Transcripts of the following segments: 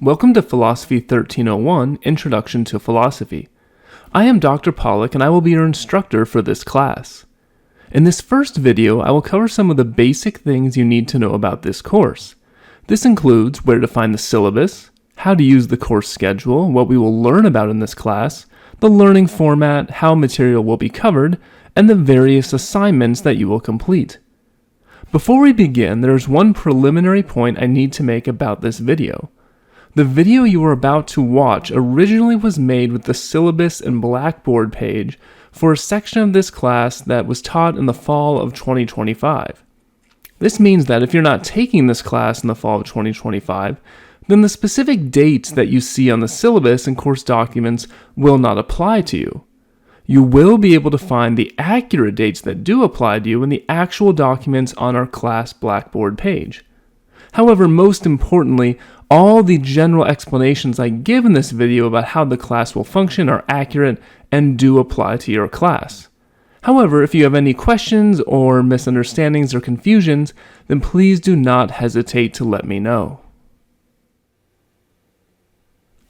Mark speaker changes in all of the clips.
Speaker 1: Welcome to Philosophy 1301, Introduction to Philosophy. I am Dr. Pollack and I will be your instructor for this class. In this first video, I will cover some of the basic things you need to know about this course. This includes where to find the syllabus, how to use the course schedule, what we will learn about in this class, the learning format, how material will be covered, and the various assignments that you will complete. Before we begin, there is one preliminary point I need to make about this video. The video you are about to watch originally was made with the syllabus and Blackboard page for a section of this class that was taught in the fall of 2025. This means that if you're not taking this class in the fall of 2025, then the specific dates that you see on the syllabus and course documents will not apply to you. You will be able to find the accurate dates that do apply to you in the actual documents on our class Blackboard page. However, most importantly, all the general explanations I give in this video about how the class will function are accurate and do apply to your class. However, if you have any questions or misunderstandings or confusions, then please do not hesitate to let me know.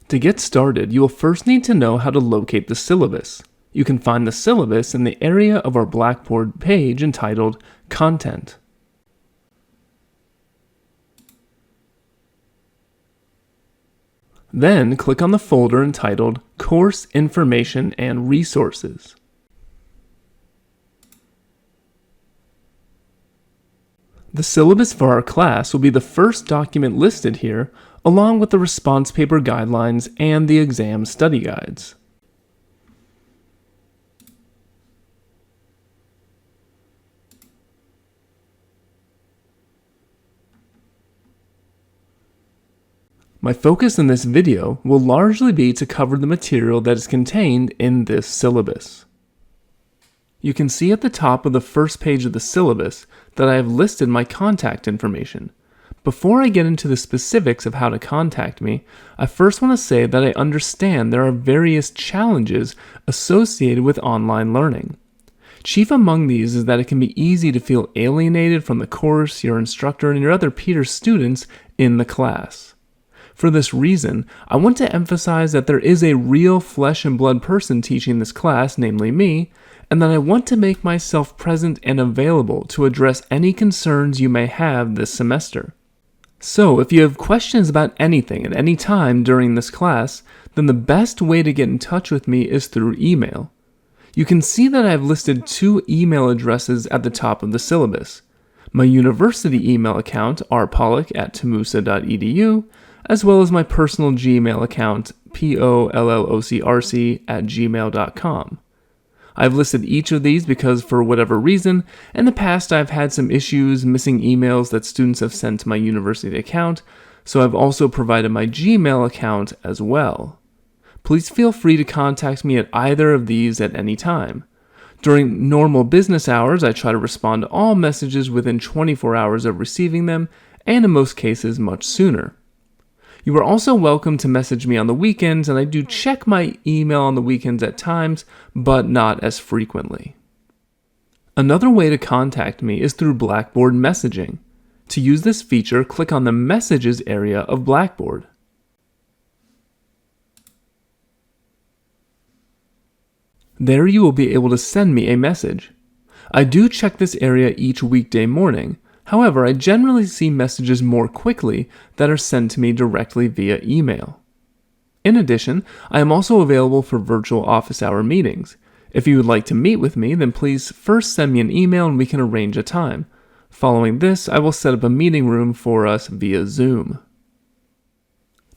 Speaker 1: To get started, you will first need to know how to locate the syllabus. You can find the syllabus in the area of our Blackboard page entitled Content. Then click on the folder entitled Course Information and Resources. The syllabus for our class will be the first document listed here, along with the response paper guidelines and the exam study guides. My focus in this video will largely be to cover the material that is contained in this syllabus. You can see at the top of the first page of the syllabus that I have listed my contact information. Before I get into the specifics of how to contact me, I first want to say that I understand there are various challenges associated with online learning. Chief among these is that it can be easy to feel alienated from the course, your instructor, and your other peer students in the class. For this reason, I want to emphasize that there is a real flesh and blood person teaching this class, namely me, and that I want to make myself present and available to address any concerns you may have this semester. So, if you have questions about anything at any time during this class, then the best way to get in touch with me is through email. You can see that I have listed 2 email addresses at the top of the syllabus. My university email account, rpollack@tamusa.edu, as well as my personal Gmail account, pollocrc@gmail.com. I've listed each of these because, for whatever reason, in the past I've had some issues missing emails that students have sent to my university account, so I've also provided my Gmail account as well. Please feel free to contact me at either of these at any time. During normal business hours, I try to respond to all messages within 24 hours of receiving them, and in most cases much sooner. You are also welcome to message me on the weekends, and I do check my email on the weekends at times, but not as frequently. Another way to contact me is through Blackboard messaging. To use this feature, click on the Messages area of Blackboard. There you will be able to send me a message. I do check this area each weekday morning. However, I generally see messages more quickly that are sent to me directly via email. In addition, I am also available for virtual office hour meetings. If you would like to meet with me, then please first send me an email and we can arrange a time. Following this, I will set up a meeting room for us via Zoom.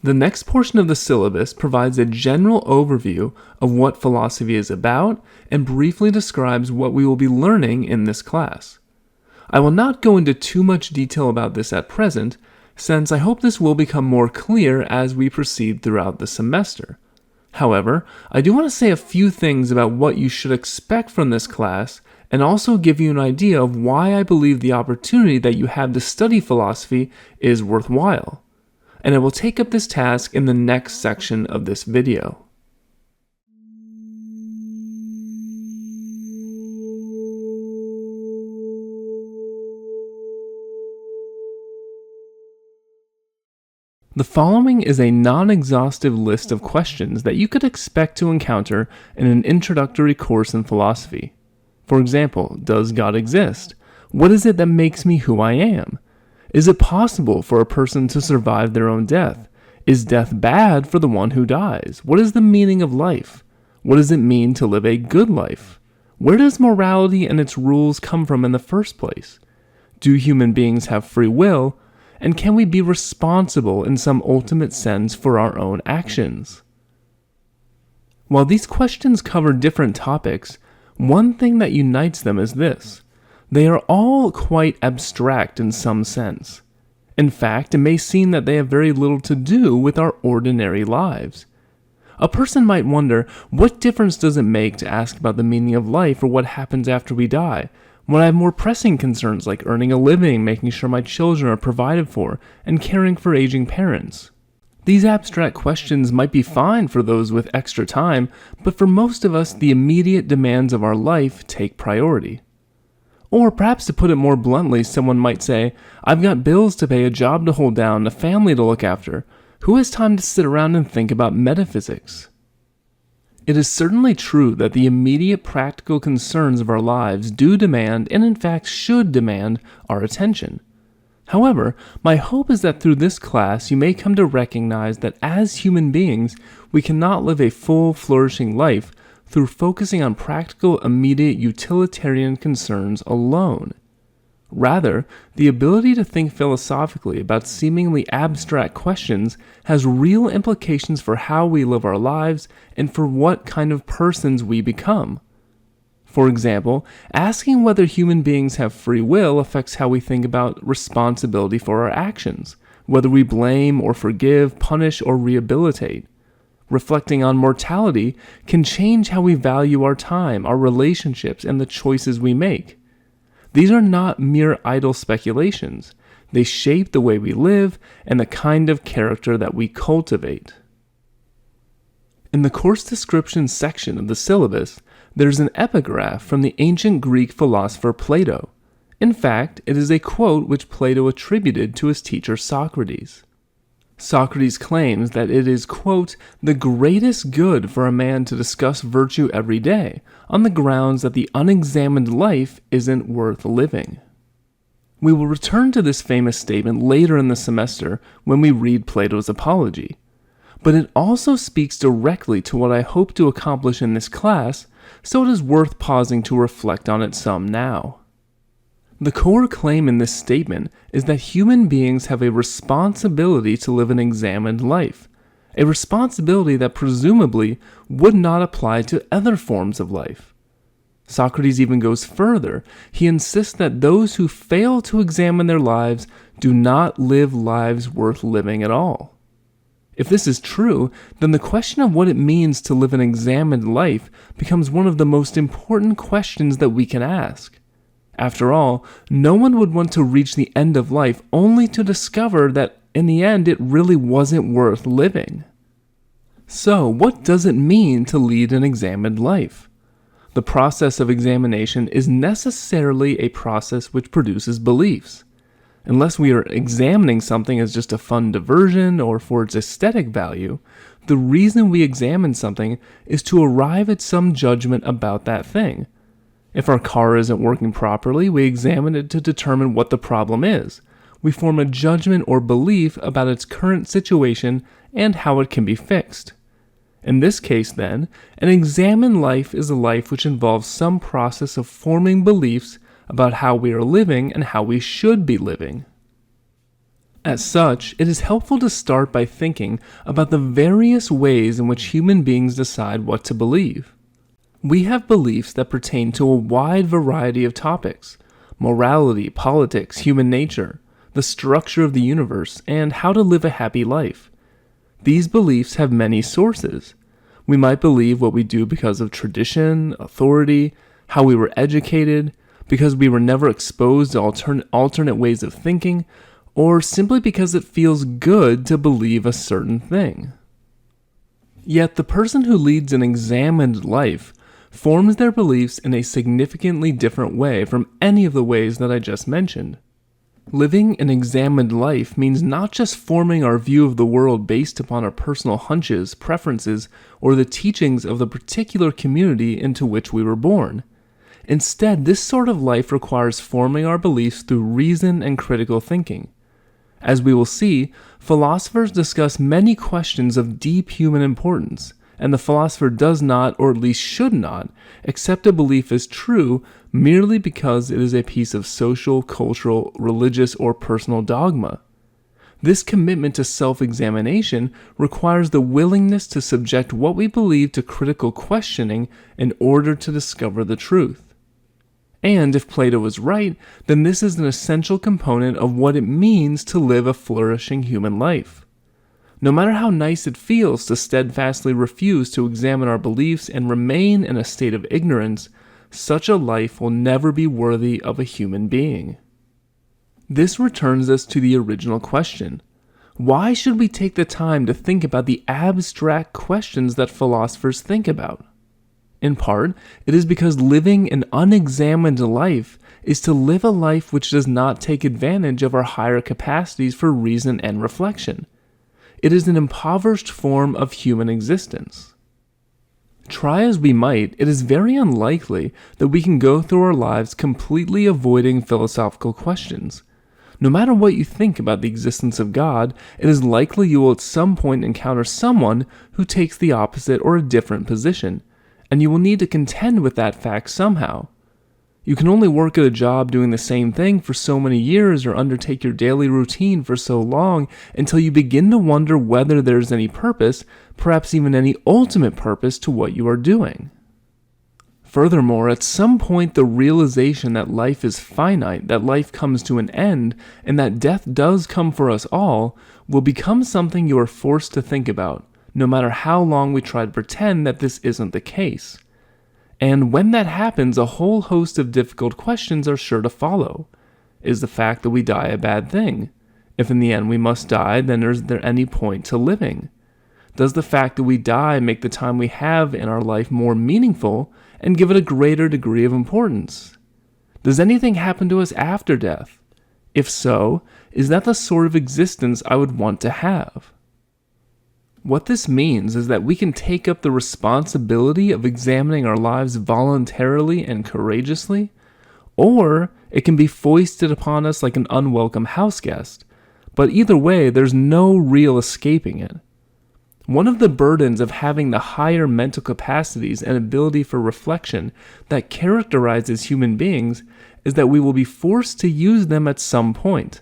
Speaker 1: The next portion of the syllabus provides a general overview of what philosophy is about and briefly describes what we will be learning in this class. I will not go into too much detail about this at present, since I hope this will become more clear as we proceed throughout the semester. However, I do want to say a few things about what you should expect from this class, and also give you an idea of why I believe the opportunity that you have to study philosophy is worthwhile. And I will take up this task in the next section of this video. The following is a non-exhaustive list of questions that you could expect to encounter in an introductory course in philosophy. For example, does God exist? What is it that makes me who I am? Is it possible for a person to survive their own death? Is death bad for the one who dies? What is the meaning of life? What does it mean to live a good life? Where does morality and its rules come from in the first place? Do human beings have free will? And can we be responsible in some ultimate sense for our own actions? While these questions cover different topics, one thing that unites them is this: they are all quite abstract in some sense. In fact, it may seem that they have very little to do with our ordinary lives. A person might wonder, what difference does it make to ask about the meaning of life or what happens after we die, when I have more pressing concerns like earning a living, making sure my children are provided for, and caring for aging parents? These abstract questions might be fine for those with extra time, but for most of us, the immediate demands of our life take priority. Or perhaps to put it more bluntly, someone might say, I've got bills to pay, a job to hold down, a family to look after. Who has time to sit around and think about metaphysics? It is certainly true that the immediate practical concerns of our lives do demand, and in fact should demand, our attention. However, my hope is that through this class you may come to recognize that as human beings, we cannot live a full, flourishing life through focusing on practical, immediate, utilitarian concerns alone. Rather, the ability to think philosophically about seemingly abstract questions has real implications for how we live our lives and for what kind of persons we become. For example, asking whether human beings have free will affects how we think about responsibility for our actions, whether we blame or forgive, punish or rehabilitate. Reflecting on mortality can change how we value our time, our relationships, and the choices we make. These are not mere idle speculations. They shape the way we live and the kind of character that we cultivate. In the course description section of the syllabus, there's an epigraph from the ancient Greek philosopher Plato. In fact, it is a quote which Plato attributed to his teacher Socrates. Socrates claims that it is, quote, the greatest good for a man to discuss virtue every day, on the grounds that the unexamined life isn't worth living. We will return to this famous statement later in the semester when we read Plato's Apology, but it also speaks directly to what I hope to accomplish in this class, so it is worth pausing to reflect on it some now. The core claim in this statement is that human beings have a responsibility to live an examined life, a responsibility that presumably would not apply to other forms of life. Socrates even goes further. He insists that those who fail to examine their lives do not live lives worth living at all. If this is true, then the question of what it means to live an examined life becomes one of the most important questions that we can ask. After all, no one would want to reach the end of life only to discover that in the end it really wasn't worth living. So, what does it mean to lead an examined life? The process of examination is necessarily a process which produces beliefs. Unless we are examining something as just a fun diversion or for its aesthetic value, the reason we examine something is to arrive at some judgment about that thing. If our car isn't working properly, we examine it to determine what the problem is. We form a judgment or belief about its current situation and how it can be fixed. In this case, then, an examined life is a life which involves some process of forming beliefs about how we are living and how we should be living. As such, it is helpful to start by thinking about the various ways in which human beings decide what to believe. We have beliefs that pertain to a wide variety of topics: morality, politics, human nature, the structure of the universe, and how to live a happy life. These beliefs have many sources. We might believe what we do because of tradition, authority, how we were educated, because we were never exposed to alternate ways of thinking, or simply because it feels good to believe a certain thing. Yet the person who leads an examined life forms their beliefs in a significantly different way from any of the ways that I just mentioned. Living an examined life means not just forming our view of the world based upon our personal hunches, preferences, or the teachings of the particular community into which we were born. Instead, this sort of life requires forming our beliefs through reason and critical thinking. As we will see, philosophers discuss many questions of deep human importance, and the philosopher does not, or at least should not, accept a belief as true merely because it is a piece of social, cultural, religious, or personal dogma. This commitment to self-examination requires the willingness to subject what we believe to critical questioning in order to discover the truth. And if Plato was right, then this is an essential component of what it means to live a flourishing human life. No matter how nice it feels to steadfastly refuse to examine our beliefs and remain in a state of ignorance, such a life will never be worthy of a human being. This returns us to the original question. Why should we take the time to think about the abstract questions that philosophers think about? In part, it is because living an unexamined life is to live a life which does not take advantage of our higher capacities for reason and reflection. It is an impoverished form of human existence. Try as we might, it is very unlikely that we can go through our lives completely avoiding philosophical questions. No matter what you think about the existence of God, it is likely you will at some point encounter someone who takes the opposite or a different position, and you will need to contend with that fact somehow. You can only work at a job doing the same thing for so many years or undertake your daily routine for so long until you begin to wonder whether there is any purpose, perhaps even any ultimate purpose to what you are doing. Furthermore, at some point the realization that life is finite, that life comes to an end, and that death does come for us all, will become something you are forced to think about, no matter how long we try to pretend that this isn't the case. And when that happens, a whole host of difficult questions are sure to follow. Is the fact that we die a bad thing? If in the end we must die, then is there any point to living? Does the fact that we die make the time we have in our life more meaningful and give it a greater degree of importance? Does anything happen to us after death? If so, is that the sort of existence I would want to have? What this means is that we can take up the responsibility of examining our lives voluntarily and courageously, or it can be foisted upon us like an unwelcome houseguest, but either way, there's no real escaping it. One of the burdens of having the higher mental capacities and ability for reflection that characterizes human beings is that we will be forced to use them at some point.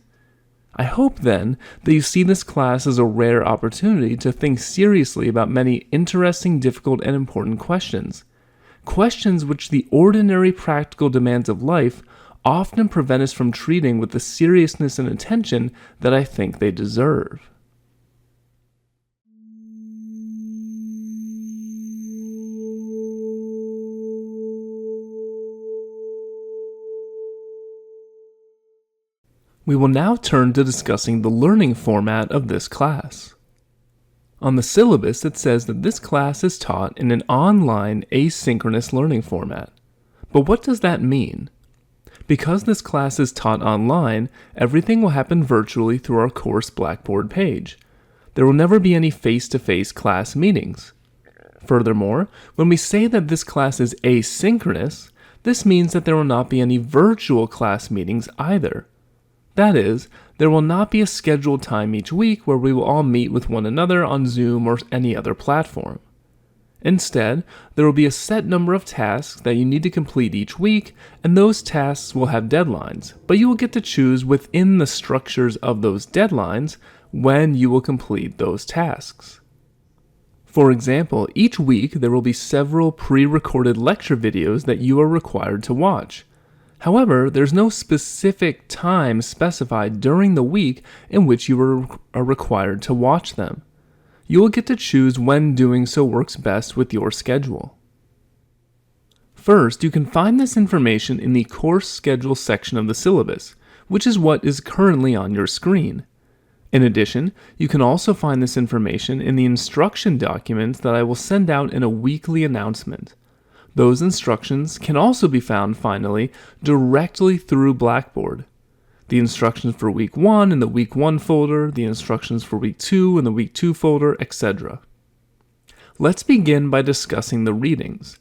Speaker 1: I hope, then, that you see this class as a rare opportunity to think seriously about many interesting, difficult, and important questions. Questions which the ordinary practical demands of life often prevent us from treating with the seriousness and attention that I think they deserve. We will now turn to discussing the learning format of this class. On the syllabus, it says that this class is taught in an online asynchronous learning format. But what does that mean? Because this class is taught online, everything will happen virtually through our course Blackboard page. There will never be any face-to-face class meetings. Furthermore, when we say that this class is asynchronous, this means that there will not be any virtual class meetings either. That is, there will not be a scheduled time each week where we will all meet with one another on Zoom or any other platform. Instead, there will be a set number of tasks that you need to complete each week, and those tasks will have deadlines, but you will get to choose within the structures of those deadlines when you will complete those tasks. For example, each week there will be several pre-recorded lecture videos that you are required to watch. However, there's no specific time specified during the week in which you are required to watch them. You will get to choose when doing so works best with your schedule. First, you can find this information in the course schedule section of the syllabus, which is what is currently on your screen. In addition, you can also find this information in the instruction documents that I will send out in a weekly announcement. Those instructions can also be found, finally, directly through Blackboard. the instructions for week 1 in the week 1 folder, the instructions for week 2 in the week 2 folder, etc. Let's begin by discussing the readings.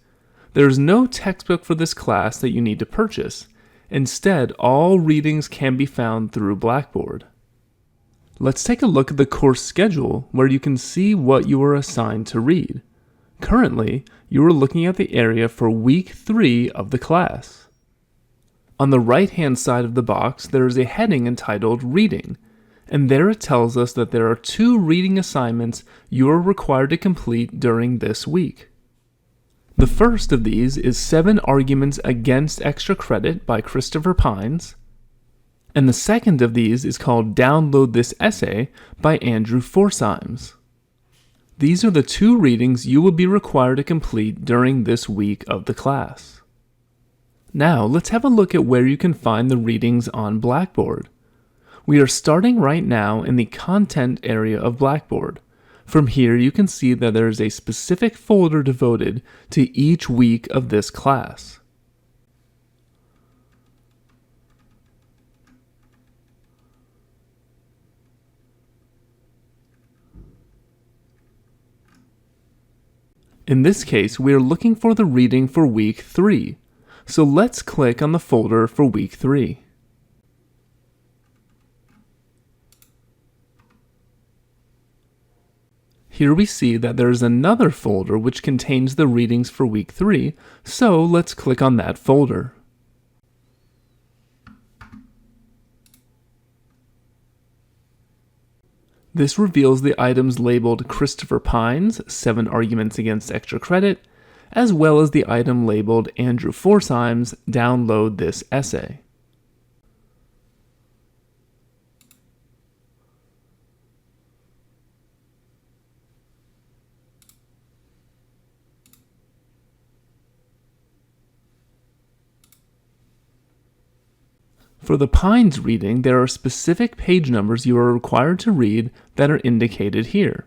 Speaker 1: There is no textbook for this class that you need to purchase. Instead, all readings can be found through Blackboard. Let's take a look at the course schedule where you can see what you are assigned to read. Currently, you are looking at the area for week 3 of the class. On the right-hand side of the box, there is a heading entitled Reading, and there it tells us that there are 2 reading assignments you are required to complete during this week. The first of these is 7 Arguments Against Extra Credit by Christopher Pines, and the second of these is called Download This Essay by Andrew Forsymes. These are the 2 readings you will be required to complete during this week of the class. Now, let's have a look at where you can find the readings on Blackboard. We are starting right now in the Content area of Blackboard. From here, you can see that there is a specific folder devoted to each week of this class. In this case, we are looking for the reading for week 3. So let's click on the folder for week 3. Here we see that there is another folder which contains the readings for week 3, so let's click on that folder. This reveals the items labeled Christopher Pines, 7 Arguments Against Extra Credit, as well as the item labeled Andrew Forsymes, Download This Essay. For the Pines reading, there are specific page numbers you are required to read that are indicated here.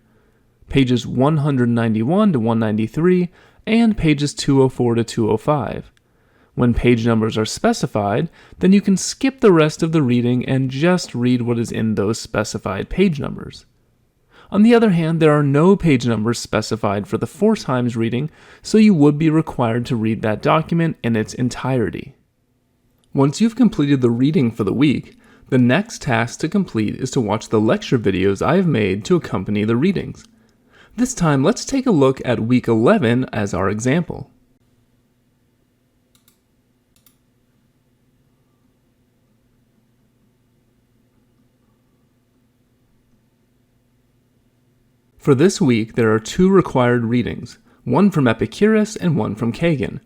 Speaker 1: Pages 191 to 193 and pages 204 to 205. When page numbers are specified, then you can skip the rest of the reading and just read what is in those specified page numbers. On the other hand, there are no page numbers specified for the Forsymes reading, so you would be required to read that document in its entirety. Once you've completed the reading for the week, the next task to complete is to watch the lecture videos I have made to accompany the readings. This time, let's take a look at week 11 as our example. For this week, there are 2 required readings, one from Epicurus and one from Kagan.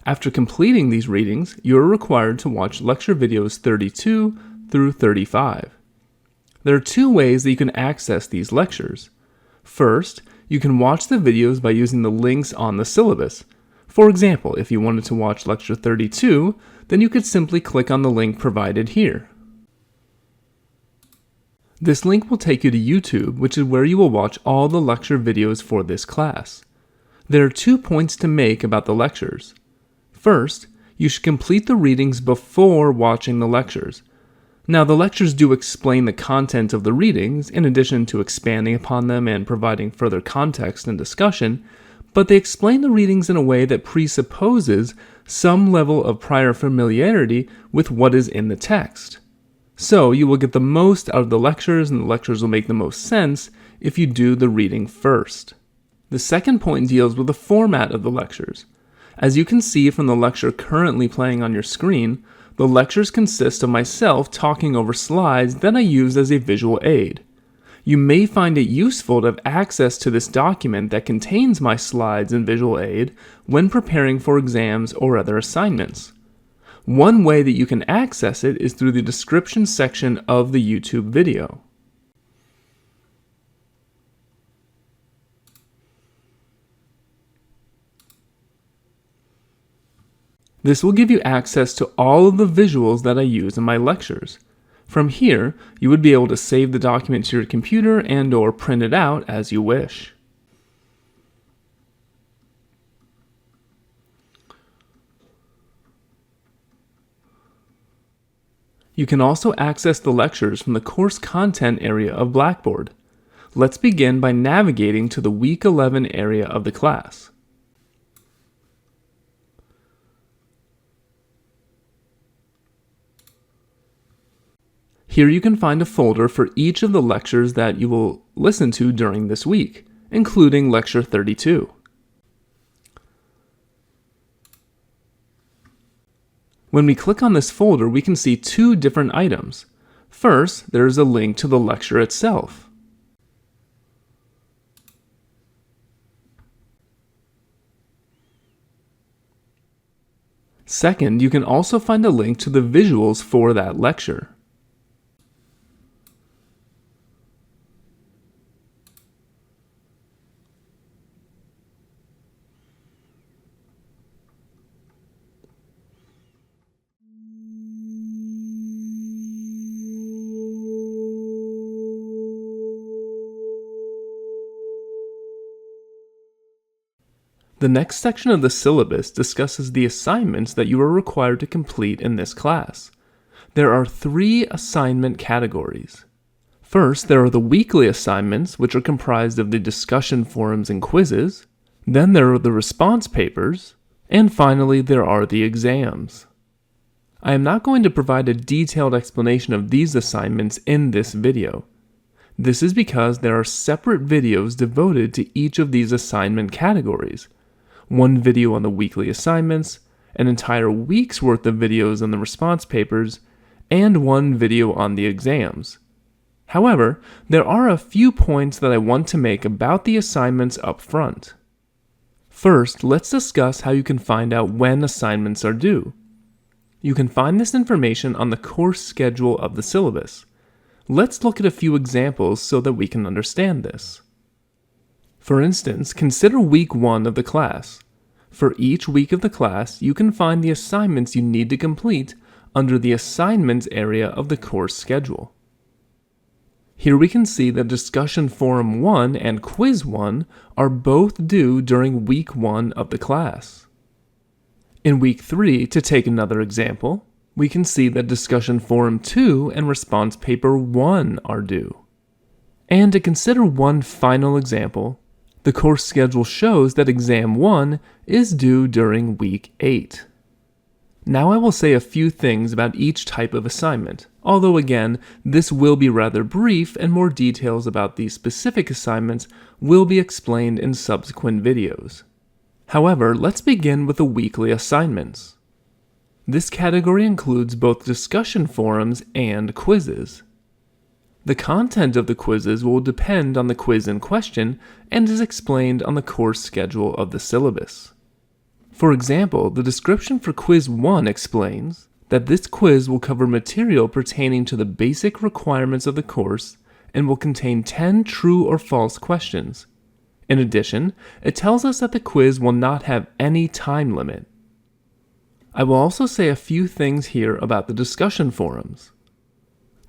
Speaker 1: After completing these readings, you are required to watch lecture videos 32 through 35. There are 2 ways that you can access these lectures. First, you can watch the videos by using the links on the syllabus. For example, if you wanted to watch lecture 32, then you could simply click on the link provided here. This link will take you to YouTube, which is where you will watch all the lecture videos for this class. There are 2 points to make about the lectures. First, you should complete the readings before watching the lectures. Now, the lectures do explain the content of the readings, in addition to expanding upon them and providing further context and discussion, but they explain the readings in a way that presupposes some level of prior familiarity with what is in the text. So, you will get the most out of the lectures, and the lectures will make the most sense if you do the reading first. The second point deals with the format of the lectures. As you can see from the lecture currently playing on your screen, the lectures consist of myself talking over slides that I use as a visual aid. You may find it useful to have access to this document that contains my slides and visual aid when preparing for exams or other assignments. One way that you can access it is through the description section of the YouTube video. This will give you access to all of the visuals that I use in my lectures. From here, you would be able to save the document to your computer and/or print it out as you wish. You can also access the lectures from the course content area of Blackboard. Let's begin by navigating to the Week 11 area of the class. Here you can find a folder for each of the lectures that you will listen to during this week, including Lecture 32. When we click on this folder, we can see two different items. First, there is a link to the lecture itself. Second, you can also find a link to the visuals for that lecture. The next section of the syllabus discusses the assignments that you are required to complete in this class. There are 3 assignment categories. First, there are the weekly assignments, which are comprised of the discussion forums and quizzes. Then there are the response papers. And finally, there are the exams. I am not going to provide a detailed explanation of these assignments in this video. This is because there are separate videos devoted to each of these assignment categories. One video on the weekly assignments, an entire week's worth of videos on the response papers, and one video on the exams. However, there are a few points that I want to make about the assignments up front. First, let's discuss how you can find out when assignments are due. You can find this information on the course schedule of the syllabus. Let's look at a few examples so that we can understand this. For instance, consider week 1 of the class. For each week of the class, you can find the assignments you need to complete under the assignments area of the course schedule. Here we can see that Discussion Forum 1 and Quiz 1 are both due during week 1 of the class. In week 3, to take another example, we can see that Discussion Forum 2 and Response Paper 1 are due. And to consider one final example, the course schedule shows that Exam 1 is due during week 8. Now I will say a few things about each type of assignment, although again, this will be rather brief and more details about these specific assignments will be explained in subsequent videos. However, let's begin with the weekly assignments. This category includes both discussion forums and quizzes. The content of the quizzes will depend on the quiz in question and is explained on the course schedule of the syllabus. For example, the description for Quiz 1 explains that this quiz will cover material pertaining to the basic requirements of the course and will contain 10 true or false questions. In addition, it tells us that the quiz will not have any time limit. I will also say a few things here about the discussion forums.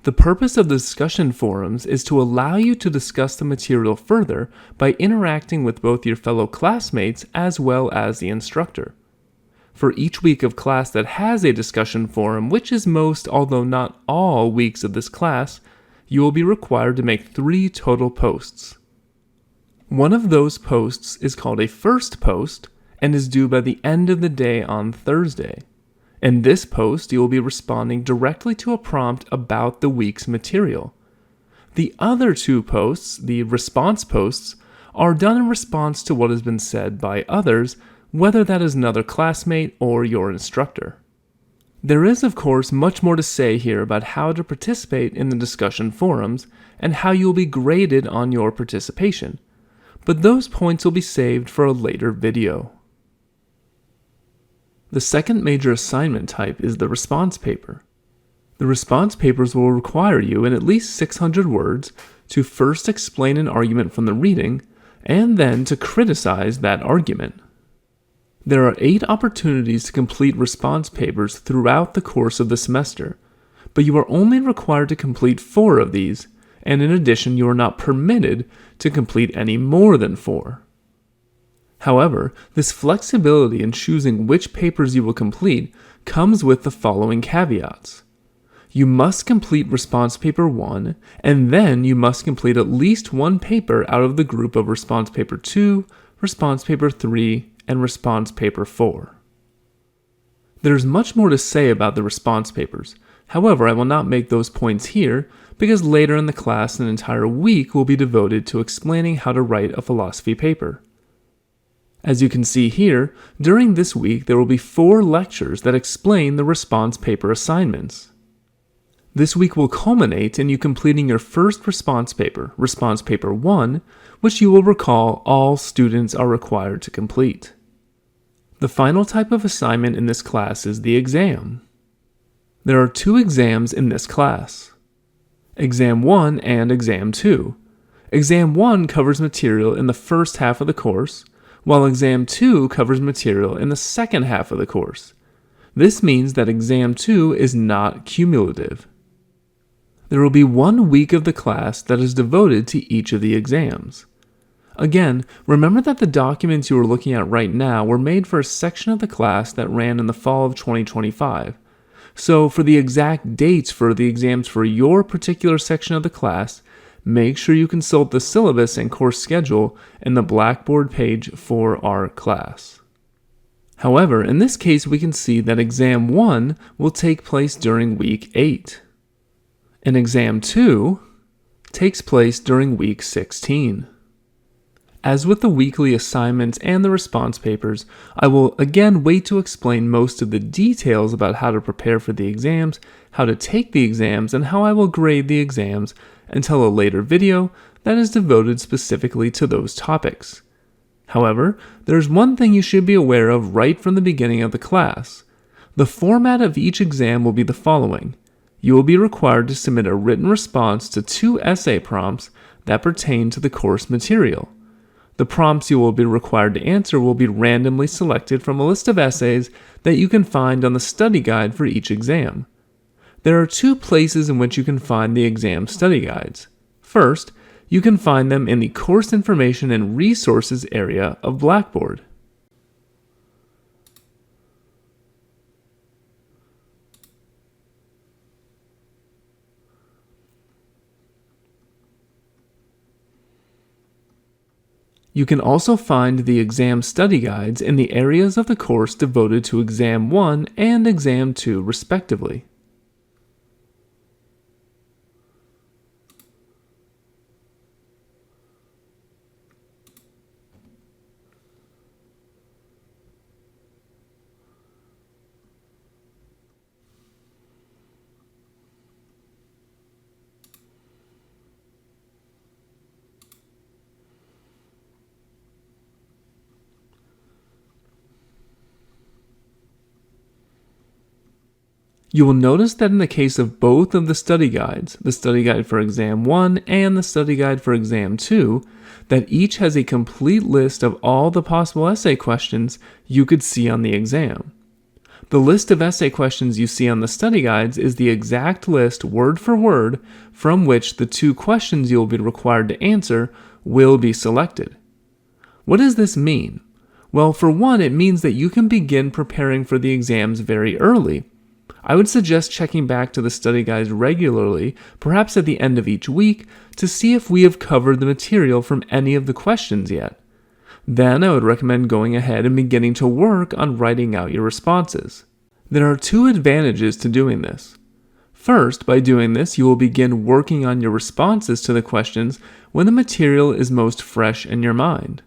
Speaker 1: The purpose of the discussion forums is to allow you to discuss the material further by interacting with both your fellow classmates as well as the instructor. For each week of class that has a discussion forum, which is most, although not all, weeks of this class, you will be required to make 3 total posts. One of those posts is called a first post and is due by the end of the day on Thursday. In this post, you will be responding directly to a prompt about the week's material. The other 2 posts, the response posts, are done in response to what has been said by others, whether that is another classmate or your instructor. There is, of course, much more to say here about how to participate in the discussion forums and how you will be graded on your participation, but those points will be saved for a later video. The second major assignment type is the response paper. The response papers will require you, in at least 600 words, to first explain an argument from the reading, and then to criticize that argument. There are 8 opportunities to complete response papers throughout the course of the semester, but you are only required to complete 4 of these, and in addition you are not permitted to complete any more than 4. However, this flexibility in choosing which papers you will complete comes with the following caveats. You must complete response paper 1, and then you must complete at least one paper out of the group of response paper 2, response paper 3, and response paper 4. There's much more to say about the response papers. However, I will not make those points here because later in the class an entire week will be devoted to explaining how to write a philosophy paper. As you can see here, during this week there will be 4 lectures that explain the response paper assignments. This week will culminate in you completing your first response paper 1, which you will recall all students are required to complete. The final type of assignment in this class is the exam. There are 2 exams in this class, Exam 1 and Exam 2. Exam 1 covers material in the first half of the course, while Exam 2 covers material in the second half of the course. This means that Exam 2 is not cumulative. There will be 1 week of the class that is devoted to each of the exams. Again, remember that the documents you are looking at right now were made for a section of the class that ran in the fall of 2025. So for the exact dates for the exams for your particular section of the class, make sure you consult the syllabus and course schedule in the Blackboard page for our class. However, in this case we can see that Exam 1 will take place during week 8. And Exam 2 takes place during week 16. As with the weekly assignments and the response papers, I will again wait to explain most of the details about how to prepare for the exams, how to take the exams, and how I will grade the exams until a later video that is devoted specifically to those topics. However, there's one thing you should be aware of right from the beginning of the class. The format of each exam will be the following. You will be required to submit a written response to 2 essay prompts that pertain to the course material. The prompts you will be required to answer will be randomly selected from a list of essays that you can find on the study guide for each exam. There are 2 places in which you can find the exam study guides. First, you can find them in the Course Information and Resources area of Blackboard. You can also find the exam study guides in the areas of the course devoted to Exam 1 and Exam 2 respectively. You will notice that in the case of both of the study guides, the study guide for Exam 1 and the study guide for Exam 2, that each has a complete list of all the possible essay questions you could see on the exam. The list of essay questions you see on the study guides is the exact list, word for word, from which the 2 questions you will be required to answer will be selected. What does this mean? Well, for one, it means that you can begin preparing for the exams very early. I would suggest checking back to the study guides regularly, perhaps at the end of each week, to see if we have covered the material from any of the questions yet. Then I would recommend going ahead and beginning to work on writing out your responses. There are 2 advantages to doing this. First, by doing this, you will begin working on your responses to the questions when the material is most fresh in your mind.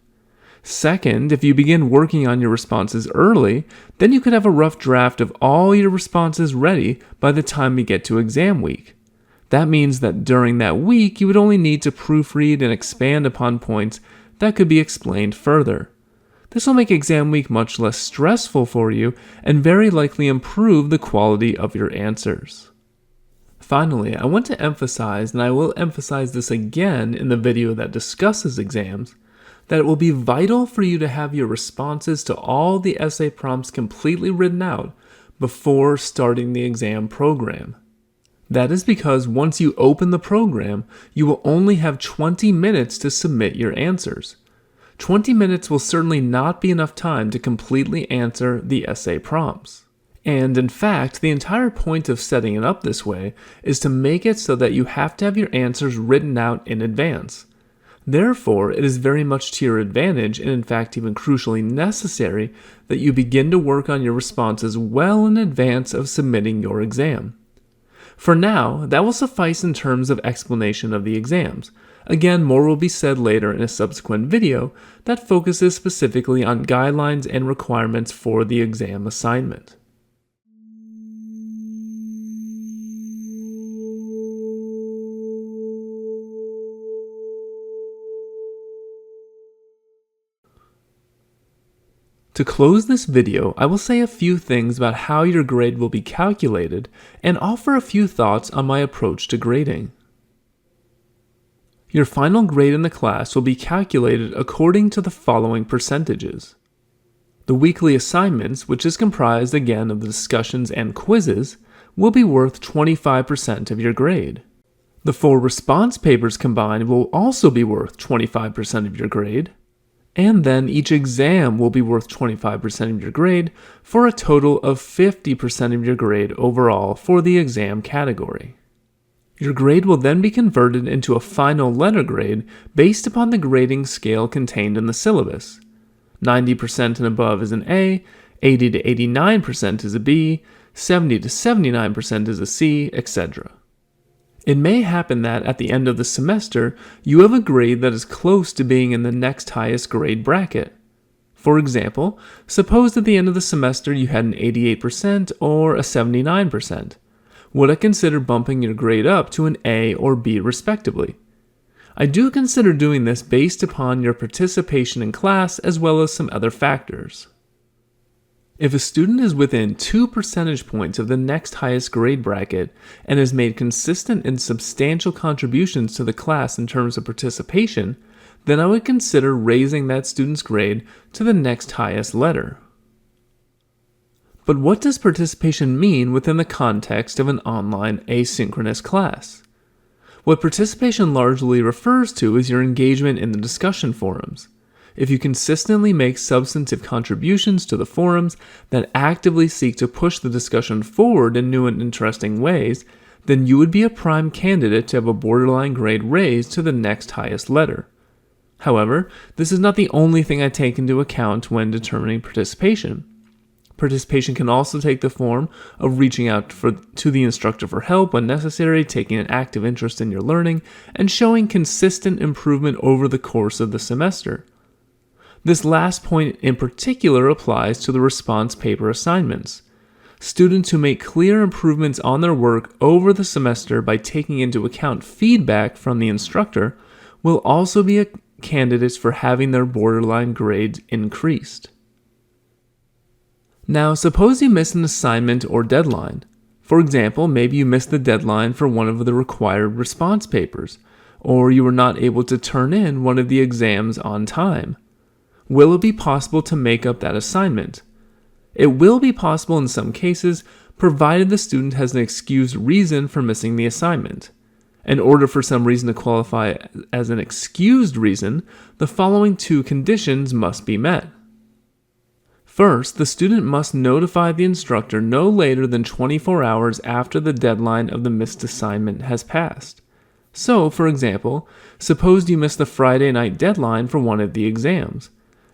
Speaker 1: Second, if you begin working on your responses early, then you could have a rough draft of all your responses ready by the time you get to exam week. That means that during that week, you would only need to proofread and expand upon points that could be explained further. This will make exam week much less stressful for you and very likely improve the quality of your answers. Finally, I want to emphasize, and I will emphasize this again in the video that discusses exams, that it will be vital for you to have your responses to all the essay prompts completely written out before starting the exam program. That is because once you open the program, you will only have 20 minutes to submit your answers. 20 minutes will certainly not be enough time to completely answer the essay prompts. And in fact, the entire point of setting it up this way is to make it so that you have to have your answers written out in advance. Therefore, it is very much to your advantage, and in fact even crucially necessary, that you begin to work on your responses well in advance of submitting your exam. For now, that will suffice in terms of explanation of the exams. Again, more will be said later in a subsequent video that focuses specifically on guidelines and requirements for the exam assignment. To close this video, I will say a few things about how your grade will be calculated and offer a few thoughts on my approach to grading. Your final grade in the class will be calculated according to the following percentages. The weekly assignments, which is comprised again of the discussions and quizzes, will be worth 25% of your grade. The 4 response papers combined will also be worth 25% of your grade. And then each exam will be worth 25% of your grade for a total of 50% of your grade overall for the exam category. Your grade will then be converted into a final letter grade based upon the grading scale contained in the syllabus. 90% and above is an A, 80 to 89% is a B, 70 to 79% is a C, etc. It may happen that at the end of the semester, you have a grade that is close to being in the next highest grade bracket. For example, suppose at the end of the semester you had an 88% or a 79%. Would I consider bumping your grade up to an A or B respectively? I do consider doing this based upon your participation in class as well as some other factors. If a student is within 2 percentage points of the next highest grade bracket and has made consistent and substantial contributions to the class in terms of participation, then I would consider raising that student's grade to the next highest letter. But what does participation mean within the context of an online asynchronous class? What participation largely refers to is your engagement in the discussion forums. If you consistently make substantive contributions to the forums that actively seek to push the discussion forward in new and interesting ways, then you would be a prime candidate to have a borderline grade raised to the next highest letter. However, this is not the only thing I take into account when determining participation. Participation can also take the form of reaching out to the instructor for help when necessary, taking an active interest in your learning, and showing consistent improvement over the course of the semester. This last point in particular applies to the response paper assignments. Students who make clear improvements on their work over the semester by taking into account feedback from the instructor will also be candidates for having their borderline grades increased. Now, suppose you miss an assignment or deadline. For example, maybe you missed the deadline for one of the required response papers, or you were not able to turn in one of the exams on time. Will it be possible to make up that assignment? It will be possible in some cases, provided the student has an excused reason for missing the assignment. In order for some reason to qualify as an excused reason, the following 2 conditions must be met. First, the student must notify the instructor no later than 24 hours after the deadline of the missed assignment has passed. So, for example, suppose you missed the Friday night deadline for one of the exams.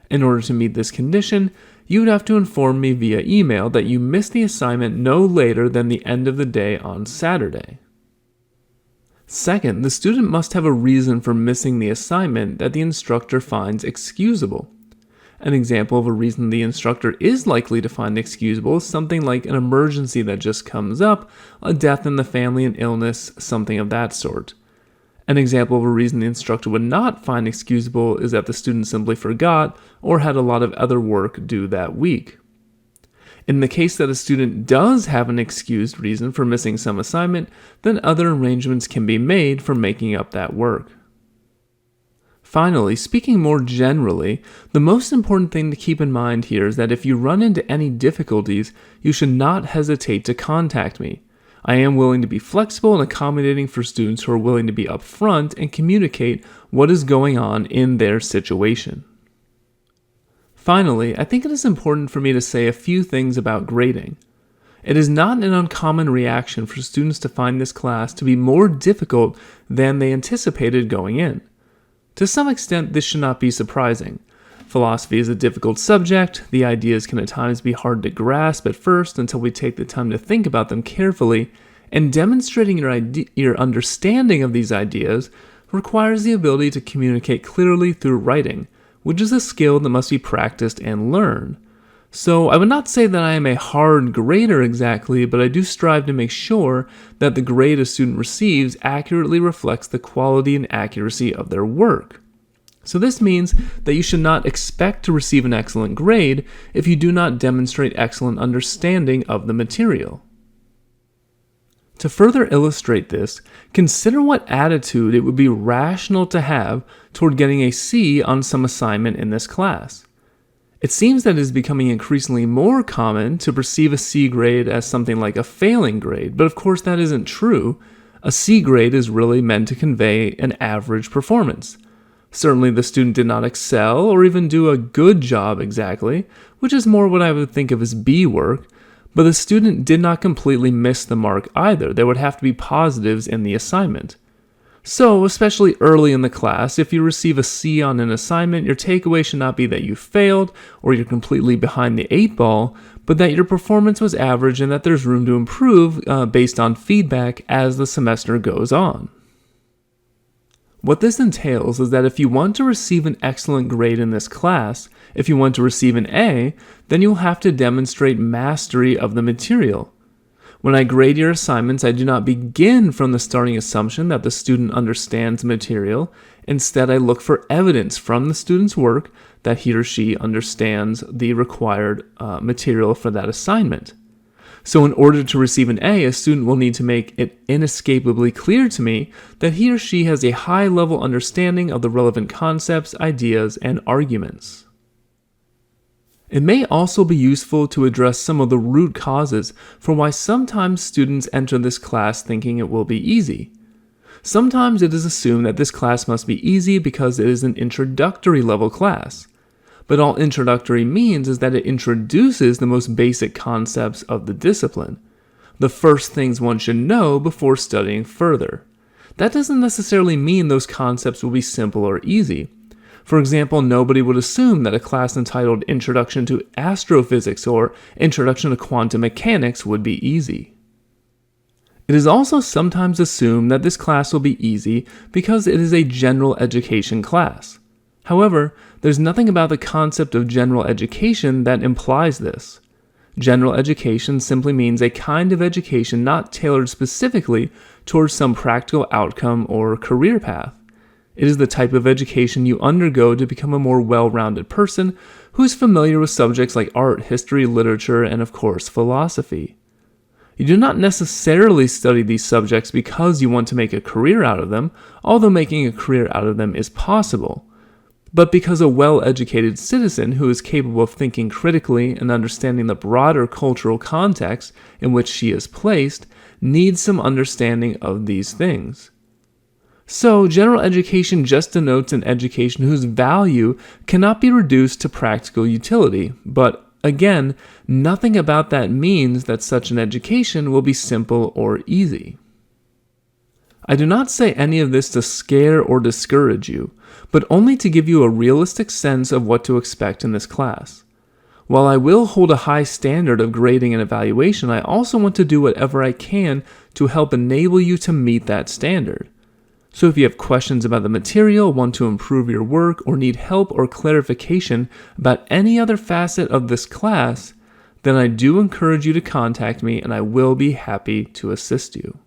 Speaker 1: In order to meet this condition, you would have to inform me via email that you missed the assignment no later than the end of the day on Saturday. Second, the student must have a reason for missing the assignment that the instructor finds excusable. An example of a reason the instructor is likely to find excusable is something like an emergency that just comes up, a death in the family, an illness, something of that sort. An example of a reason the instructor would not find excusable is that the student simply forgot or had a lot of other work due that week. In the case that a student does have an excused reason for missing some assignment, then other arrangements can be made for making up that work. Finally, speaking more generally, the most important thing to keep in mind here is that if you run into any difficulties, you should not hesitate to contact me. I am willing to be flexible and accommodating for students who are willing to be upfront and communicate what is going on in their situation. Finally, I think it is important for me to say a few things about grading. It is not an uncommon reaction for students to find this class to be more difficult than they anticipated going in. To some extent, this should not be surprising. Philosophy is a difficult subject. The ideas can at times be hard to grasp at first until we take the time to think about them carefully, and demonstrating your understanding of these ideas requires the ability to communicate clearly through writing, which is a skill that must be practiced and learned. So I would not say that I am a hard grader exactly, but I do strive to make sure that the grade a student receives accurately reflects the quality and accuracy of their work. So this means that you should not expect to receive an excellent grade if you do not demonstrate excellent understanding of the material. To further illustrate this, consider what attitude it would be rational to have toward getting a C on some assignment in this class. It seems that it is becoming increasingly more common to perceive a C grade as something like a failing grade, but of course that isn't true. A C grade is really meant to convey an average performance. Certainly the student did not excel or even do a good job exactly, which is more what I would think of as B work, but the student did not completely miss the mark either. There would have to be positives in the assignment. So, especially early in the class, if you receive a C on an assignment, your takeaway should not be that you failed or you're completely behind the 8 ball, but that your performance was average and that there's room to improve based on feedback as the semester goes on. What this entails is that if you want to receive an excellent grade in this class, if you want to receive an A, then you'll have to demonstrate mastery of the material. When I grade your assignments, I do not begin from the starting assumption that the student understands the material. Instead, I look for evidence from the student's work that he or she understands the required material for that assignment. So in order to receive an A, a student will need to make it inescapably clear to me that he or she has a high-level understanding of the relevant concepts, ideas, and arguments. It may also be useful to address some of the root causes for why sometimes students enter this class thinking it will be easy. Sometimes it is assumed that this class must be easy because it is an introductory level class. But all introductory means is that it introduces the most basic concepts of the discipline, the first things one should know before studying further. That doesn't necessarily mean those concepts will be simple or easy. For example, nobody would assume that a class entitled Introduction to Astrophysics or Introduction to Quantum Mechanics would be easy. It is also sometimes assumed that this class will be easy because it is a general education class. However, there's nothing about the concept of general education that implies this. General education simply means a kind of education not tailored specifically towards some practical outcome or career path. It is the type of education you undergo to become a more well-rounded person who is familiar with subjects like art, history, literature, and of course, philosophy. You do not necessarily study these subjects because you want to make a career out of them, although making a career out of them is possible, but because a well-educated citizen who is capable of thinking critically and understanding the broader cultural context in which she is placed needs some understanding of these things. So, general education just denotes an education whose value cannot be reduced to practical utility, but again, nothing about that means that such an education will be simple or easy. I do not say any of this to scare or discourage you, but only to give you a realistic sense of what to expect in this class. While I will hold a high standard of grading and evaluation, I also want to do whatever I can to help enable you to meet that standard. So if you have questions about the material, want to improve your work, or need help or clarification about any other facet of this class, then I do encourage you to contact me and I will be happy to assist you.